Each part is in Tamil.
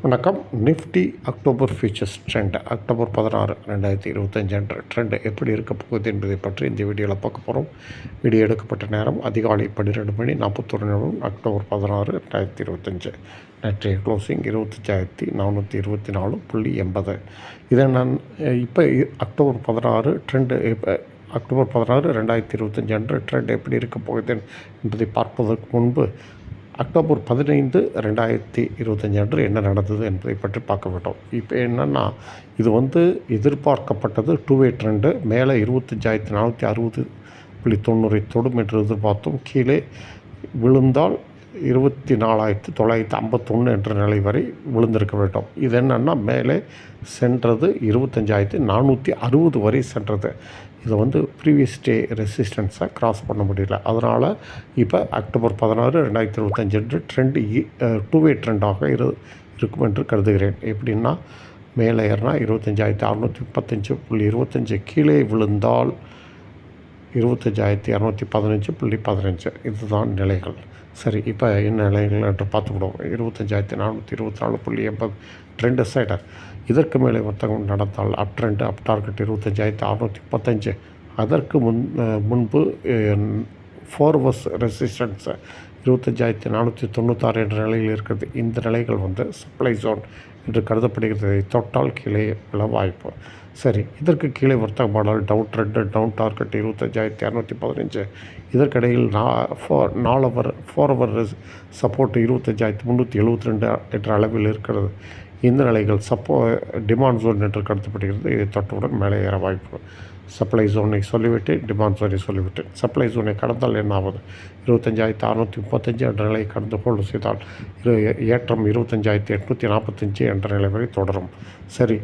வணக்கம். Nifty October futures trend October 16, 2025 என்ற ட்ரெண்ட் எப்படி இருக்க போகுது என்பதை பற்றி இந்த வீடியோவில் பார்க்க போகிறோம். வீடியோ எடுக்கப்பட்ட நேரம் அதிகாலை 12:41 அக்டோபர் 16, 2025. நேற்றைய க்ளோசிங் 25,424.80. இதை நான் இப்போ அக்டோபர் 16 ட்ரெண்டு அக்டோபர் 16, 2025 அன்று ட்ரெண்ட் எப்படி இருக்க போகுது என்பதை பார்ப்பதற்கு முன்பு அக்டோபர் 15, 2025 அன்று என்ன நடந்தது என்பதை பற்றி பார்க்க வேண்டும். இப்போ என்னென்னா, இது எதிர்பார்க்கப்பட்டது டூ-வே ட்ரெண்டு. மேலே 25,460.90 தொடும் என்று எதிர்பார்த்தோம். கீழே விழுந்தால் 24,951 என்ற நிலை வரை விழுந்திருக்க வேண்டும். இது என்னென்னா, மேலே சென்றது 25,460 வரை சென்றது. இதை ப்ரீவியஸ் டே ரெசிஸ்டன்ஸை கிராஸ் பண்ண முடியல. அதனால் இப்போ அக்டோபர் 16, 2025 அன்று ட்ரெண்டு டூ-வே ட்ரெண்டாக இருக்கும் என்று கருதுகிறேன். எப்படின்னா, மேலே ஏறினா 25,635.25, கீழே விழுந்தால் 25,215.15. இதுதான் நிலைகள். சரி, இப்போ என்ன நிலைகள் என்று பார்த்துக்கிடுவோம். 25,424.80 ட்ரெண்டு சைடர். இதற்கு மேலே வர்த்தகம் நடந்தால் அப் ட்ரெண்டு, அப் டார்கெட் 25,635. அதற்கு முன்பு ஃபோர்வர்ஸ் ரெசிஸ்டன்ஸ் 25,496 என்ற நிலையில் இருக்கிறது. இந்த நிலைகள் சப்ளை ஜோன் என்று கருதப்படுகிறது. தொட்டால் கீழே விழ வாய்ப்பு. சரி, இதற்கு கீழே வர்த்தகமானால் டவுன் ட்ரெண்டு, டவுன் டார்கெட் 25,215. இதற்கிடையில் 4 ஹவர் சப்போர்ட் 25,372 என்ற அளவில் இருக்கிறது. இந்த நிலைகள் டிமாண்ட் ஜோன் என்று கருதப்படுகிறது. இதை தொட்டவுடன் மேலே ஏற வாய்ப்பு. சப்ளை ஜோனை சொல்லிவிட்டு டிமாண்ட் ஜோனை சொல்லிவிட்டு சப்ளை ஜோனை கடந்தால் என்ன ஆகுது? 25,635 என்ற நிலையை கடந்து ஹோல்டு செய்தால் ஏற்றம் 25,845 என்ற நிலை வரை தொடரும். சரி,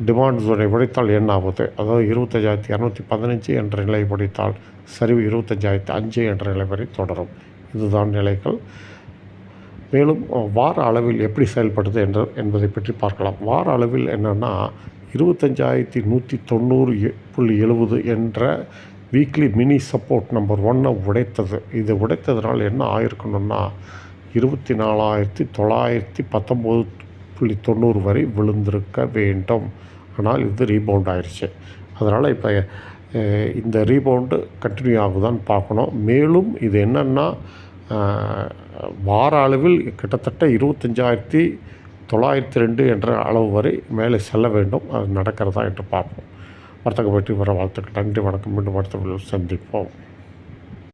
டிமாண்ட் ஜோனை உடைத்தால் என்ன ஆகுது? அதாவது 25,215 என்ற நிலையை உடைத்தால் சரிவு 25,005 என்ற நிலை வரை தொடரும். இதுதான் நிலைகள். மேலும் வார அளவில் எப்படி செயல்படுது என்பதை பற்றி பார்க்கலாம். வார அளவில் என்னென்னா, 25,190.70 என்ற வீக்லி மினி சப்போர்ட் நம்பர் 1 உடைத்தது. இது உடைத்ததுனால் என்ன ஆயிருக்கணும்னா, 24,919.90 வரை விழுந்திருக்க வேண்டும். ஆனால் இது ரீபவுண்ட் ஆயிடுச்சு. அதனால் இப்போ இந்த ரீபவுண்டு கண்டினியூ ஆகுதான்னு பார்க்கணும். மேலும் இது என்னென்னா, வார அளவில் கிட்டத்தட்ட 25,902 என்ற அளவு வரை மேலே செல்ல வேண்டும். அது நடக்கிறதா என்று பார்ப்போம். வர்த்தக பற்றி வர வாழ்த்துக்கள். நன்றி, வணக்கம். மீண்டும் அடுத்த சந்திப்போம்.